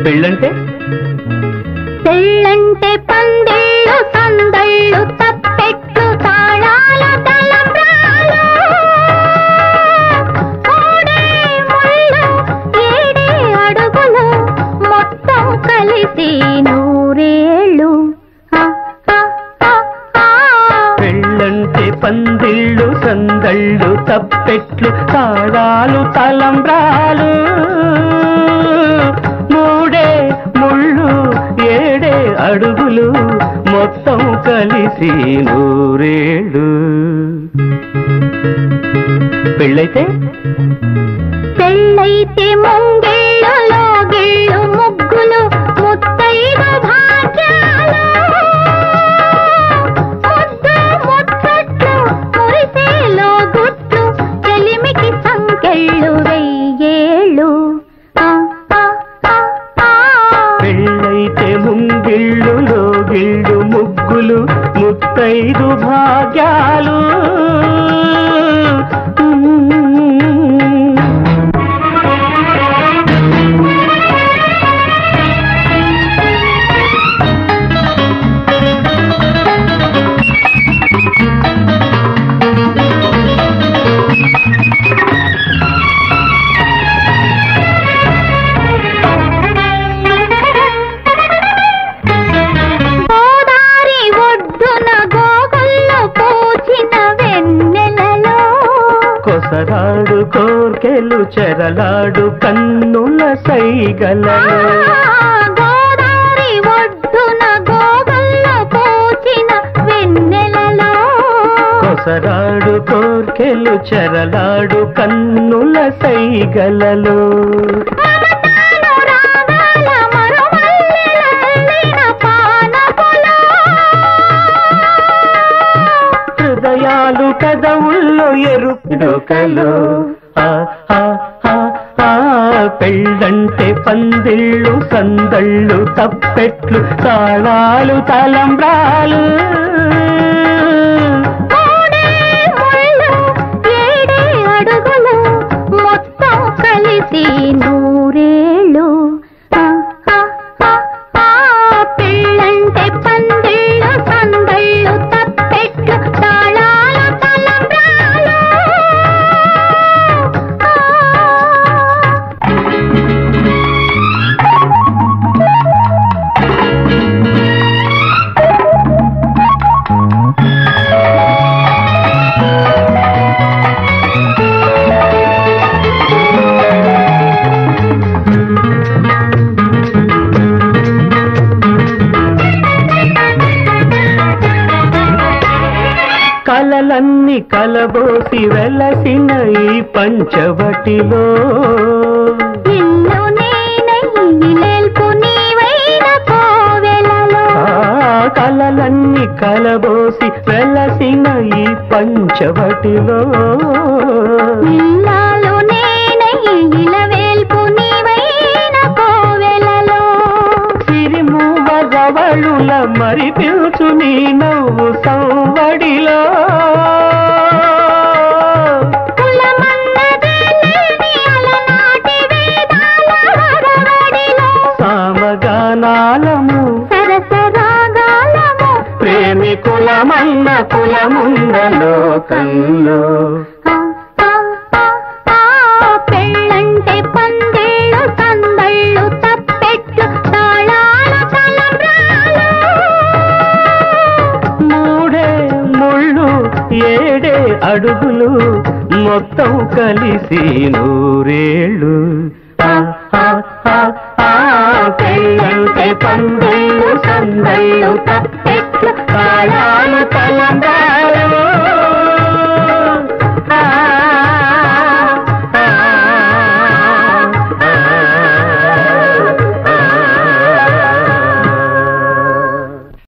పెళ్ళంటే పెళ్ళంటే పందిళ్ళు సందళ్ళు తప్పెట్లు తాళాల తలంబ్రాలు మూడే ముళ్ళు ఏడే అడుగులు మొత్తం కలిసి నూరేళ్ళు. పెళ్ళంటే పందిళ్ళు సందళ్ళు తప్పెట్లు తాళాలు తలంబ్రాలు మూడే ముళ్ళు ఏడే అడుగులు మొత్తం కలిసి నూరేళ్ళు. పెళ్ళైతే పెళ్ళైతే ముంగిళ్ళు లోగిళ్ళు ముగ్గులు ముత్తైదు భాగ్యాలు ముద్దు ముచ్చట్లు మురిసేలో గుట్లు చెలిమికి సంకెళ్ళు వెయ్యేళ్ళు. పెళ్ళైతే ముంగిళ్ళు లోగిళ్ళు ముగ్గులు ముత్తైదు భాగ్యాలు కొసరాడు కోర్కెలు చెరలాడు కన్నుల సైగలలో గోదారి ఒడ్డున గోగల్ల పూచిన వెన్నెలలో కొసరాడు కోర్కెలు చెరలాడు కన్నుల సైగలలో హృదయాలు కదవుల్లో ఎరుపుడొకలు పెళ్ళంటే పందిళ్ళు సందళ్ళు తప్పెట్లు తాళాలు తలంబ్రాలు ఏడే అడుగులు మొత్తం కలిసి నూరేళ్ళు. పెళ్ళంటే పందిళ్ళు సందళ్ళు తప్పెట్లు తాళాలు తలంబ్రాలు. కలలన్నీ కలబోసి వెలసిన ఈ పంచవటిలో నిన్ను నేనై నిలెల్పు నీవైన కోవెలలో కలలన్నీ కలబోసి వెలసిన ఈ పంచవటిలో నిన్నాలు నేనై నిలవేల్పు నీవైన కోవెలలో సిరిమూవ రవళుల మరి పిలుచు నీ నవ్వు సౌవడిలో సామగానాలము సరసరాగాలము ప్రేమికులమన్న కులమున్న లోకంలో పెళ్ళంటే పందిళ్ళు సందళ్ళు తప్పెట్లు తాళాలు తలంబ్రాలు మూడే ముళ్ళు ఏడే అడుగులు మొత్తం కలిసి నూరేళ్ళు. పెళ్ళంటే పందిళ్ళు సందళ్ళు తప్పెట్లు తాళాలు తలంబ్రాలు